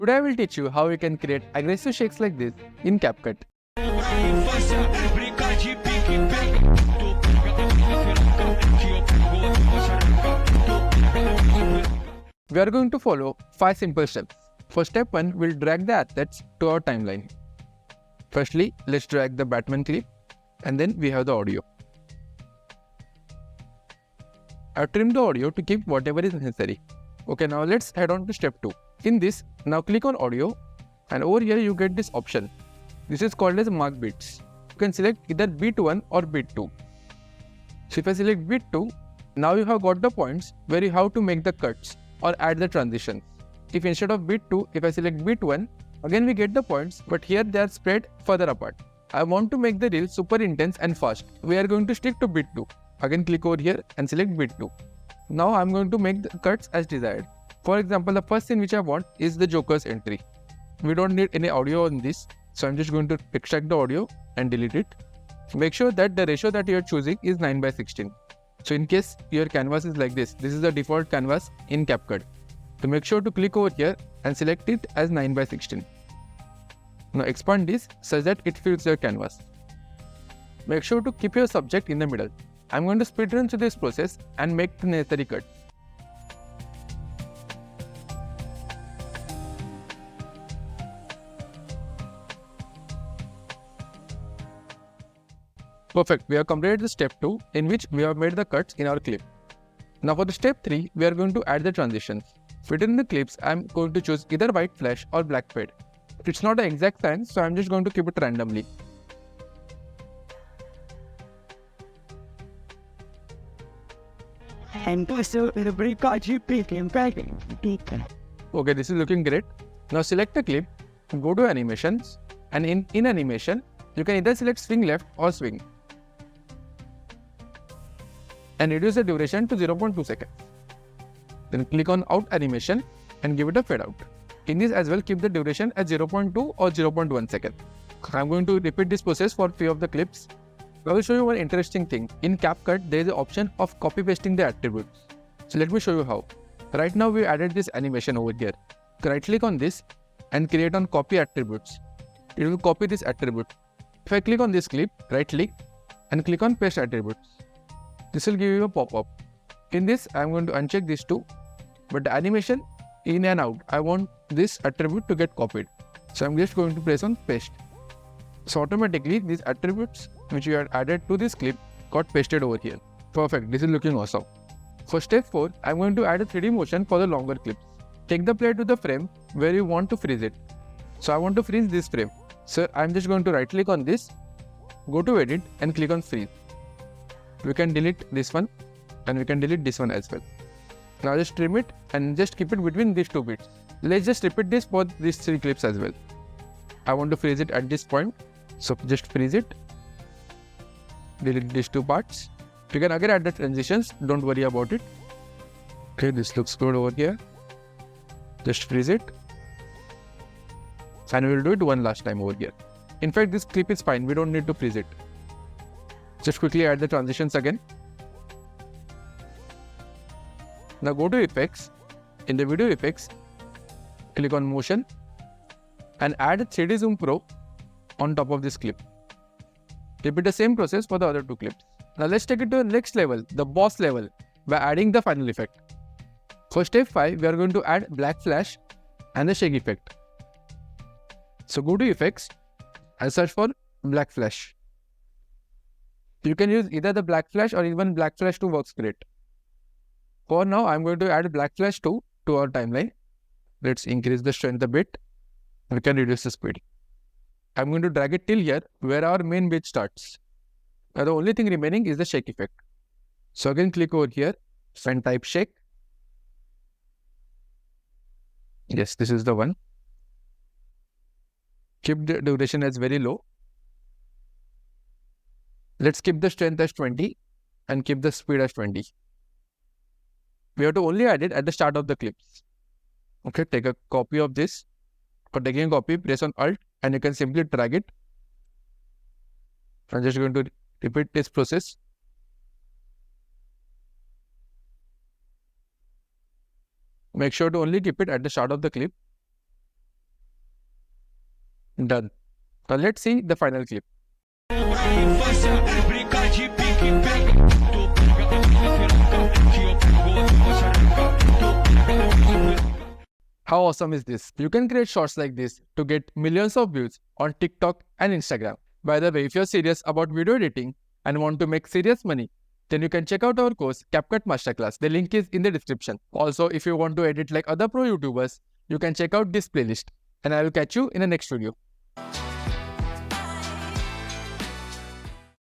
Today I will teach you how you can create aggressive shakes like this in CapCut. We are going to follow 5 simple steps. For step 1, we'll drag the assets to our timeline. Firstly, let's drag the Batman clip and then we have the audio. I've trimmed the audio to keep whatever is necessary. Okay, now let's head on to step 2. In this, now click on audio and over here you get this option. This is called as mark beats. You can select either beat 1 or beat 2. So if I select beat 2, now you have got the points where you have to make the cuts or add the transitions. If instead of beat 2, if I select beat 1, again we get the points, but here they are spread further apart. I want to make the reel super intense and fast. We are going to stick to beat 2. Again click over here and select beat 2. Now I am going to make the cuts as desired. For example, the first scene which I want is the Joker's entry. We don't need any audio on this, so I'm just going to extract the audio and delete it. Make sure that the ratio that you are choosing is 9:16. So in case your canvas is like this is the default canvas in CapCut. So make sure to click over here and select it as 9:16. Now expand this such that it fills your canvas. Make sure to keep your subject in the middle. I'm going to speed run through this process and make the necessary cut. Perfect, we have completed the step 2 in which we have made the cuts in our clip. Now for the step 3, we are going to add the transitions. Within the clips, I am going to choose either white flash or black fade. It's not an exact science, so I am just going to keep it randomly. Okay, this is looking great. Now select the clip, go to animations, and in animation, you can either select swing left or swing. And reduce the duration to 0.2 seconds. Then click on out animation and give it a fade out. In this as well, keep the duration at 0.2 or 0.1 second. I'm going to repeat this process for few of the clips. I will show you one interesting thing. In CapCut, there is an option of copy pasting the attributes. So let me show you how. Right now we added this animation over here. Right click on this and create on copy attributes. It will copy this attribute. If I click on this clip, right click and click on paste attributes. This will give you a pop-up. In this, I am going to uncheck these two, but the animation in and out, I want this attribute to get copied. So I'm just going to press on paste. So automatically these attributes which you had added to this clip got pasted over here. Perfect, this is looking awesome. For step 4, I'm going to add a 3D motion for the longer clips. Take the player to the frame where you want to freeze it. So I want to freeze this frame. So I'm just going to right click on this, go to edit and click on freeze. We can delete this one and we can delete this one as well. Now just trim it and just keep it between these two bits. Let's just repeat this for these 3 clips as well. I want to freeze it at this point. So just freeze it. Delete these 2 parts. You can again add the transitions, don't worry about it. Okay, this looks good over here. Just freeze it. And we will do it one last time over here. In fact, this clip is fine, we don't need to freeze it. Just quickly add the transitions again. Now go to effects. In the video effects, click on motion and add 3D zoom pro on top of this clip. Repeat the same process for the other 2 clips. Now let's take it to the next level, the boss level, by adding the final effect. For step 5, we are going to add black flash and the shake effect. So go to effects and search for black flash. You can use either the black flash or even black flash 2 works great. For now, I'm going to add black flash 2 to our timeline. Let's increase the strength a bit. We can reduce the speed. I'm going to drag it till here where our main bit starts. Now the only thing remaining is the shake effect. So again click over here and type shake. Yes, this is the one. Keep the duration as very low. Let's keep the strength as 20 and keep the speed as 20. We have to only add it at the start of the clips. Okay, take a copy of this. For taking a copy, press on Alt and you can simply drag it. I'm just going to repeat this process. Make sure to only keep it at the start of the clip. Done. Now let's see the final clip. How awesome is this? You can create shorts like this to get millions of views on TikTok and Instagram. By the way, if you're serious about video editing and want to make serious money, then you can check out our course CapCut Masterclass. The link is in the description. Also, if you want to edit like other pro YouTubers, you can check out this playlist. And I will catch you in the next video.